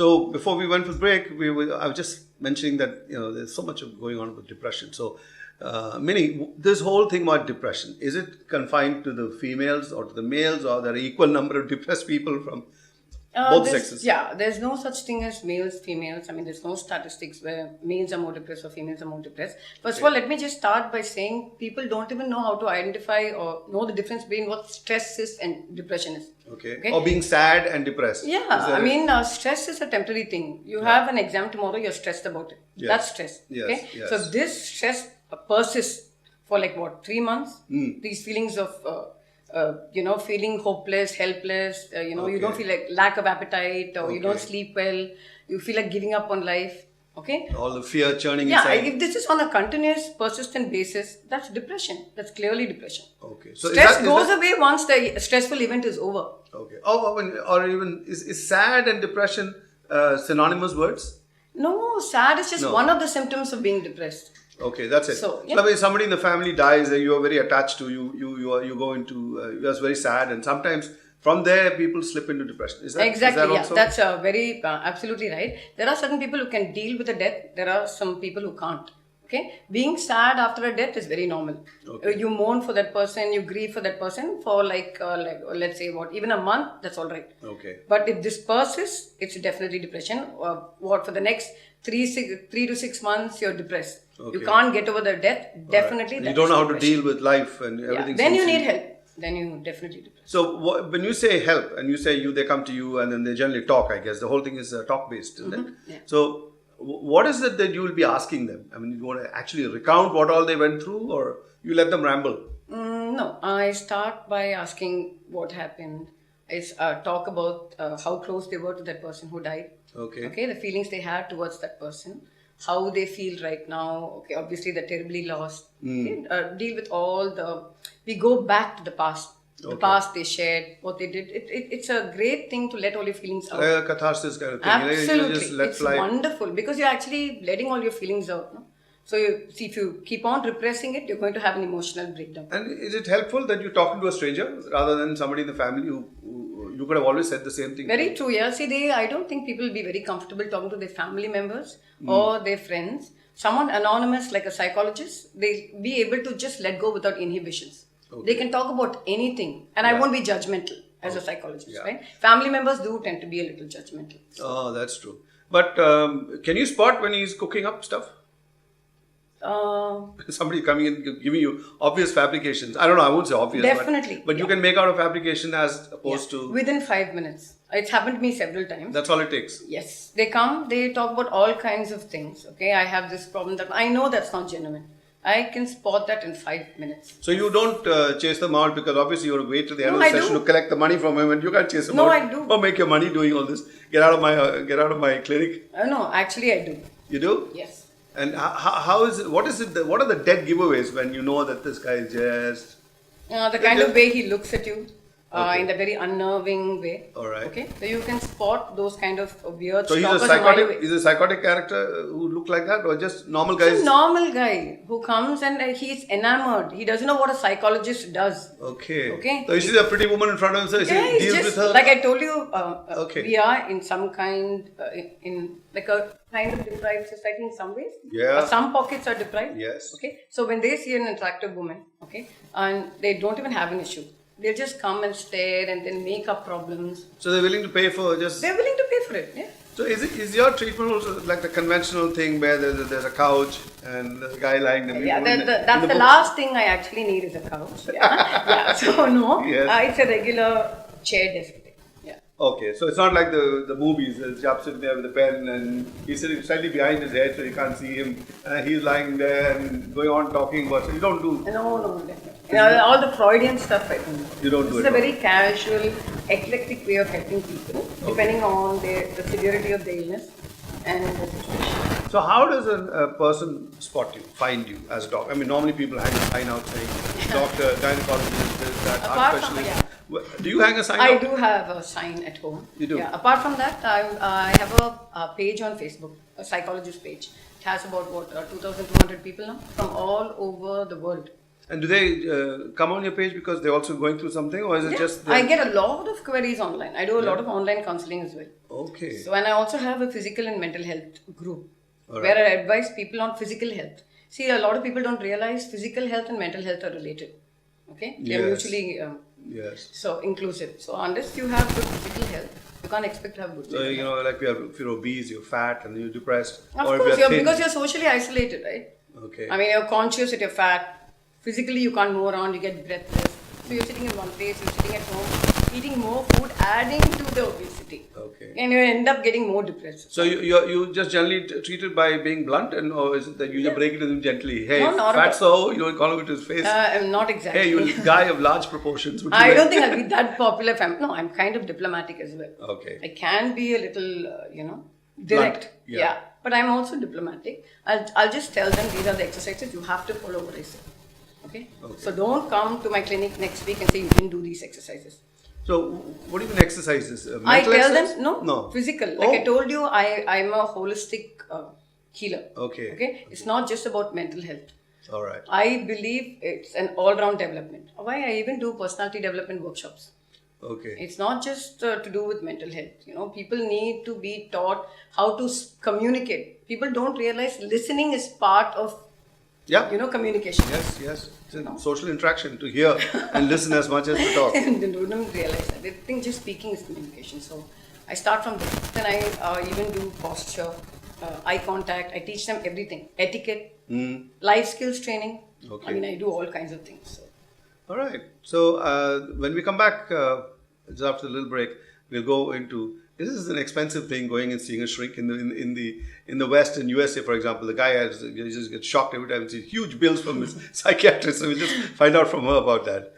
So before we went for break, I was just mentioning that there's so much going on with depression. So, this whole thing about depression, is it confined to the females or to the males, or there are equal number of depressed people from both sexes? Yeah, there's no such thing as males, females. I mean, there's no statistics where males are more depressed or females are more depressed. First of all, let me just start by saying people don't even know how to identify or know the difference between what stress is and depression is. Okay. Or being sad and depressed. Yeah, stress is a temporary thing. You have an exam tomorrow, you're stressed about it. Yes. That's stress. Yes. Okay. So this stress persists for 3 months. These feelings of feeling hopeless, helpless, you don't feel like lack of appetite, or you don't sleep well, you feel like giving up on life, okay? All the fear churning inside. Yeah, if this is on a continuous, persistent basis, that's depression. That's clearly depression. Okay. So stress goes away once the stressful event is over. Okay. Or even, is sad and depression synonymous words? No, sad is just one of the symptoms of being depressed. Okay, that's it. So when somebody in the family dies, you are very attached to, you go into, you're very sad, and sometimes from there people slip into depression. Is that exactly? Is that also? That's very absolutely right. There are certain people who can deal with a death. There are some people who can't. Okay, being sad after a death is very normal. Okay. You mourn for that person, you grieve for that person for let's say even a month. That's all right. Okay. But if this persists, it's definitely depression. For the next 3 to 6 months, you're depressed. Okay. You can't get over the death. Definitely. Right. You don't know how to deal with life and everything. Then you need help. Then you definitely depressed. So when you say help and you say they come to you and then they generally talk, I guess the whole thing is talk based, isn't it? Yeah. So what is it that you will be asking them? I mean, you want to actually recount what all they went through, or you let them ramble? No, I start by asking what happened. I talk about how close they were to that person who died. Okay, the feelings they had towards that person, how they feel right now. Okay, obviously they're terribly lost. Okay? Deal with we go back to the past. The past they shared, what they did. It's a great thing to let all your feelings out. Like a catharsis kind of thing. Absolutely. You just let it's fly. Wonderful because you're actually letting all your feelings out. No? So if you keep on repressing it, you're going to have an emotional breakdown. And is it helpful that you're talking to a stranger rather than somebody in the family who you could have always said the same thing? Very true, yeah. See, I don't think people will be very comfortable talking to their family members or their friends. Someone anonymous like a psychologist, they'll be able to just let go without inhibitions. Okay. They can talk about anything, and I won't be judgmental as a psychologist, right? Family members do tend to be a little judgmental. So. Oh, that's true. But can you spot when he's cooking up stuff? Somebody coming in giving you obvious fabrications. I don't know, I won't say obvious. Definitely. But you can make out a fabrication as opposed to... Within 5 minutes. It's happened to me several times. That's all it takes? Yes. They come, they talk about all kinds of things. Okay, I have this problem that I know that's not genuine. I can spot that in 5 minutes. So you don't chase them out because obviously you have to wait till the end of the session to collect the money from him, and you can't chase them out. No, I do. Or make your money doing all this. Get out of my clinic. No, actually I do. You do? Yes. And how is it? What are the dead giveaways when you know that this guy is just... the kind of way he looks at you. In a very unnerving way. All right. Okay. So you can spot those kind of weird So he's a psychotic character who look like that, or just normal guy? He's a normal guy who comes and he's enamored. He doesn't know what a psychologist does. Okay. Okay. So he sees a pretty woman in front of him, so he deals with her. Like I told you, Okay. we are in some kind, in like a kind of deprived society in some ways. Yeah. Some pockets are deprived. Yes. Okay. So when they see an attractive woman, okay, and they don't even have an issue. They'll just come and stare and then make up problems. So they're willing to pay for just... They're willing to pay for it, yeah. So is your treatment also like the conventional thing where there's a couch and there's a guy lying there? Yeah, that's the last thing I actually need is a couch. Yeah. So no, it's a regular chair desk. Yeah. Okay, so it's not like the movies. There's Jap sitting there with a pen and he's sitting slightly behind his head so you can't see him. And he's lying there and going on talking about. So you don't do. No, definitely. All the Freudian stuff I don't do. You don't do it. It's a very casual, eclectic way of helping people, depending on the severity of the illness and the situation. So how does a person spot you, find you as a doctor? I mean, normally people hang a sign out saying doctor, gynecologist, this, that, heart specialist. Do you hang a sign I out? do have a sign at home. You do? Yeah. Apart from that, I have a page on Facebook, a psychologist page. It has about 2,200 people now from all over the world. And do they come on your page because they're also going through something, or is it just... I get a lot of queries online. I do a lot of online counseling as well. Okay. So, and I also have a physical and mental health group All where I advise people on physical health. See, a lot of people don't realize physical health and mental health are related. Okay? They're mutually so inclusive. So, unless you have good physical health, you can't expect to have good mental health. Like if you're obese, you're fat, and you're depressed. Of or course, if you're thin. because you're socially isolated, right? Okay. I mean, you're conscious that you're fat. Physically, you can't move around, you get breathless. So you're sitting in one place, you're sitting at home, eating more food, adding to the obesity. Okay. And you end up getting more depressed. So you just generally treat it by being blunt, or is it that you just break it to them gently? Hey, fat so, you don't call him to his face. Not exactly. Hey, you guy of large proportions. I don't think I'll be that popular. No, I'm kind of diplomatic as well. Okay. I can be a little, direct. Blunt. Yeah. But I'm also diplomatic. I'll just tell them these are the exercises, you have to follow what I say. Okay? So don't come to my clinic next week and say you didn't do these exercises. So what do you mean exercises? I tell exercise? them, no, physical. Like I told you, I'm a holistic healer. Okay? It's not just about mental health. All right. I believe it's an all-round development. Why I even do personality development workshops. Okay. It's not just to do with mental health. People need to be taught how to communicate. People don't realize listening is part of communication. Yes. It's a social interaction to hear and listen as much as to talk. And they don't realize that. They think just speaking is communication. So I start from there. Then I even do posture, eye contact. I teach them everything. Etiquette, life skills training. Okay. I mean, I do all kinds of things. So. All right. So when we come back, just after the little break, we'll go into... This is an expensive thing, going and seeing a shrink in the West, in USA, for example. The guy just gets shocked every time he sees huge bills from his psychiatrist. So we'll just find out from her about that.